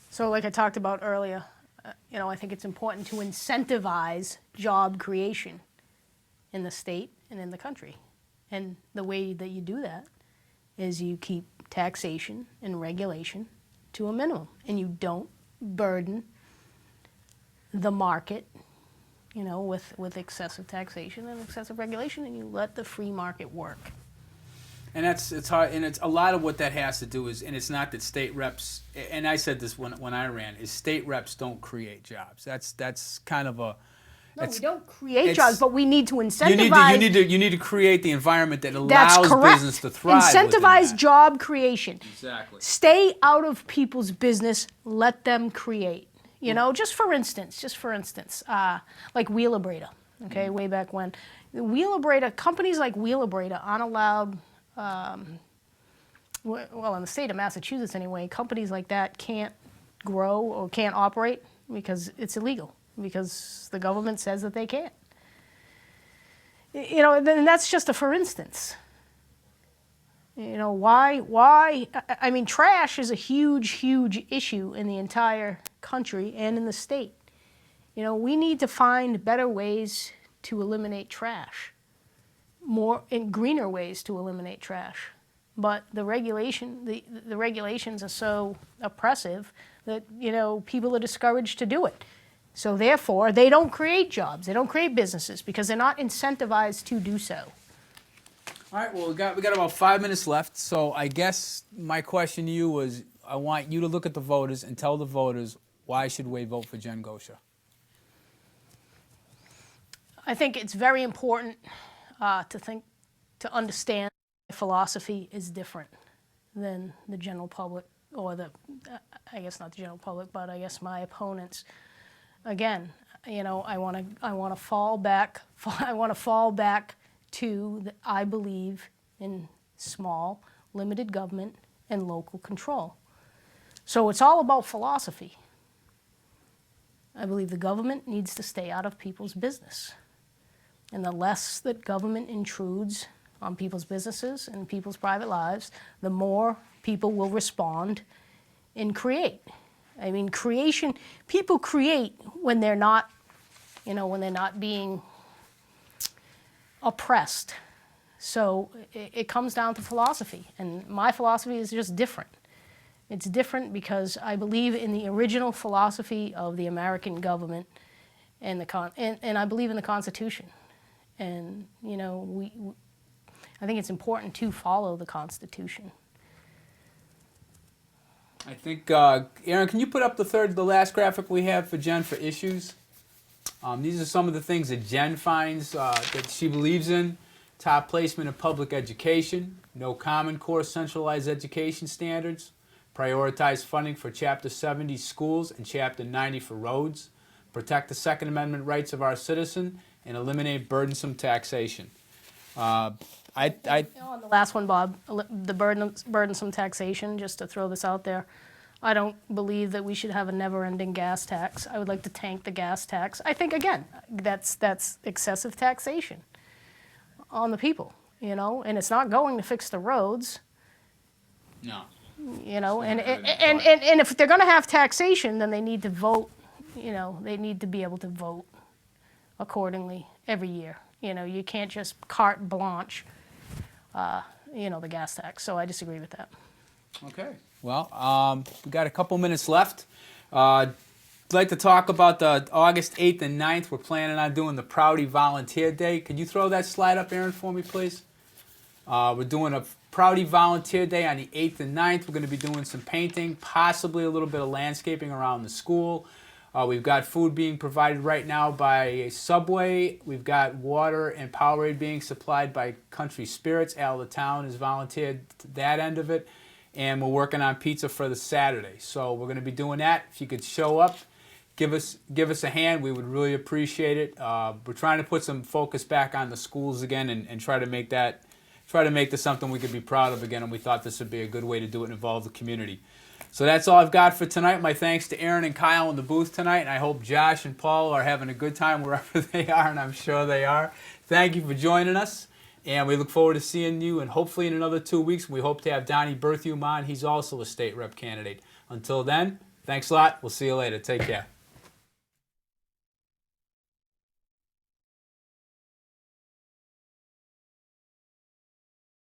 So like I talked about earlier, you know, I think it's important to incentivize job creation in the state and in the country. And the way that you do that is you keep taxation and regulation to a minimum, and you don't burden the market, you know, with excessive taxation and excessive regulation, and you let the free market work. And it's hard, and it's a lot of what that has to do is, and it's not that state reps, and I said this when I ran, is state reps don't create jobs. That's kind of a. No, we don't create jobs, but we need to incentivize. You need to create the environment that That's allows correct. business to thrive. Incentivize within that. job creation. Exactly. Stay out of people's business. Let them create. You know, just for instance, like Wheelabrator. Okay, way back when, Wheelabrator companies like Wheelabrator aren't allowed. Well, in the state of Massachusetts anyway, companies like that can't grow or can't operate because it's illegal, because the government says that they can't. You know, and that's just a for instance. You know, why? I mean, trash is a huge issue in the entire country and in the state. You know, we need to find better ways to eliminate trash. More and greener ways to eliminate trash, but the regulations are so oppressive that, you know, people are discouraged to do it. So therefore, they don't create jobs, they don't create businesses because they're not incentivized to do so. All right. Well, we got about 5 minutes left. So I guess my question to you was, I want you to look at the voters and tell the voters why should we vote for Jen Gosha. I think it's very important to understand philosophy is different than the general public, or I guess not the general public, but I guess my opponents. Again, you know, I want to fall back to that I believe in small, limited government and local control. So it's all about philosophy. I believe the government needs to stay out of people's business. And the less that government intrudes on people's businesses and people's private lives, the more people will respond and create. I mean, people create when they're not, when they're not being oppressed. So it comes down to philosophy, and my philosophy is just different. It's different because I believe in the original philosophy of the American government, and I believe in the Constitution. And I think it's important to follow the Constitution. I think, Aaron, can you put up the last graphic we have for Jen for issues? These are some of the things that Jen finds that she believes in. Top placement in public education, no Common Core centralized education standards, prioritize funding for Chapter 70 schools and Chapter 90 for roads, protect the Second Amendment rights of our citizen, and eliminate burdensome taxation. On the last one, Bob, the burdensome taxation, just to throw this out there, I don't believe that we should have a never-ending gas tax. I would like to tank the gas tax. I think, again, that's excessive taxation on the people, and it's not going to fix the roads. No. And if they're going to have taxation, then they need to vote, they need to be able to vote accordingly every year. You can't just carte blanche, the gas tax. So I disagree with that. Okay. Well, we got a couple minutes left. I'd like to talk about the August 8th and 9th. We're planning on doing the Prouty Volunteer Day. Could you throw that slide up, Aaron, for me, please? We're doing a Prouty Volunteer Day on the 8th and 9th. We're going to be doing some painting, possibly a little bit of landscaping around the school. We've got food being provided right now by Subway. We've got water and Powerade being supplied by Country Spirits. Al the Town has volunteered that end of it. And we're working on pizza for the Saturday. So we're going to be doing that. If you could show up, give us a hand. We would really appreciate it. We're trying to put some focus back on the schools again and try to make this something we could be proud of again. And we thought this would be a good way to do it and involve the community. So that's all I've got for tonight. My thanks to Aaron and Kyle in the booth tonight. And I hope Josh and Paul are having a good time wherever they are, and I'm sure they are. Thank you for joining us. And we look forward to seeing you, and hopefully in another 2 weeks, we hope to have Donnie Berthiaume on. He's also a state rep candidate. Until then, thanks a lot. We'll see you later. Take care.